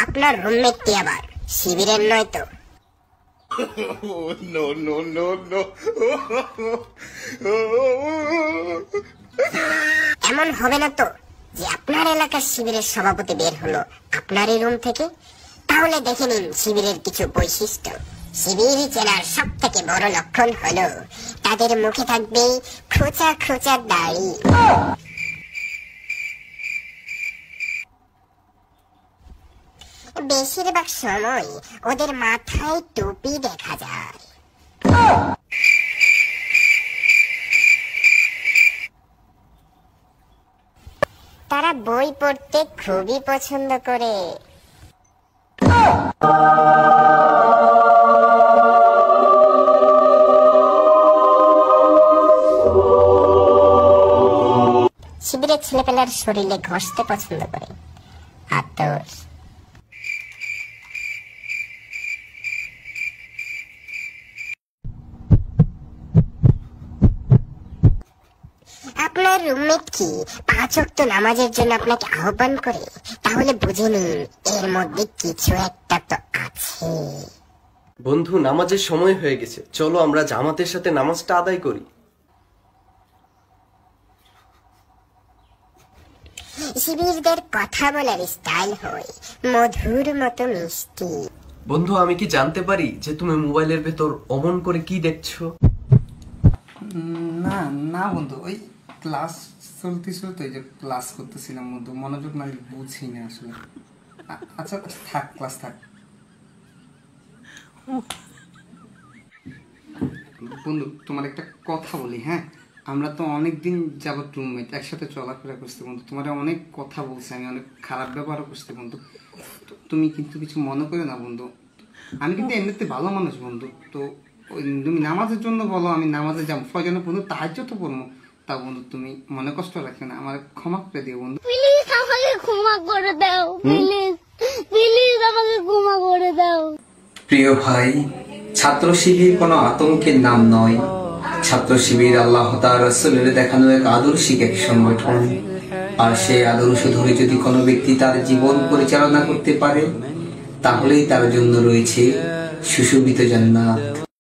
আপনার রুমমেটটি আবার শিবিরের নয় তো? No, no, no, no. এমন হবে না তো যে আপনার এলাকার শিবিরের সভাপতি বের হলো আপনারই রুম থেকে? তাহলে দেখে নিন শিবিরের কিছু বৈশিষ্ট্য। শিবির চেনার সব থেকে বড় লক্ষণ হলো তাদের মুখে থাকবে খোঁচা খোঁচা দাড়ি। বেশিরভাগ সময় ওদের মাথায় টুপি দেখা যায়। তারা বই পড়তে খুবই পছন্দ করে। শিবিরের ছেলেপেলার শরীরে ঘষতে পছন্দ করে। আতর। আপনার রুমমেট কি 5 ওয়াক্ত নামাজের জন্য আপনাকে আহ্বান করে? তাহলে বুঝে নিন এর মধ্যে কিছু একটা তো আছে। বন্ধু, নামাজের সময় হয়ে গেছে, চলো আমরা জামাতের সাথে নামাজটা আদায় করি। শিবিরদের কথা বলার স্টাইল হয় মধুর মতো মিষ্টি। বন্ধু, আমি কি জানতে পারি যে তুমি মোবাইলের ভেতর অমন করে কি দেখছো? না না বন্ধু, ওই ক্লাস চলতেছিল তো, এই যে ক্লাস করতেছিলাম বন্ধু, মনোযোগ না বুঝি না আসলে। আচ্ছা থাক, ক্লাস থাক। বন্ধু তোমার একটা কথা বলি, হ্যাঁ? আমরা তো অনেকদিন যাবত রুমমেট, একসাথে চলাফেরা করছি বন্ধু। তোমার অনেক কথা বলছি আমি, অনেক খারাপ ব্যবহারও করছি বন্ধু। তুমি কিন্তু কিছু মনে করে না বন্ধু। আমি কিন্তু এমনিতে ভালো মানুষ বন্ধু। তো তুমি নামাজের জন্য বলো, আমি নামাজে যাবো, প্রয়োজনে বন্ধু তাহাজ্জুদ তো পড়বো। তা বন্ধু তুমি মনে কষ্ট রাখবে না, আমার ক্ষমা করে দিও বন্ধু। প্লিজ আমাকে ক্ষমা করে দাও, প্লিজ প্লিজ আমাকে ক্ষমা করে দাও। প্রিয় ভাই, ছাত্র শিবির কোনো আতঙ্কের নাম নয়। ছাত্র শিবির আল্লাহ তাআলা রাসূলের দেখানো এক আদর্শিক এক সংগঠন। আর সেই আদর্শ ধরে যদি কোনো ব্যক্তি তার জীবন পরিচালনা করতে পারে, তাহলেই তার জন্য রয়েছে সুশোভিত জান্নাত।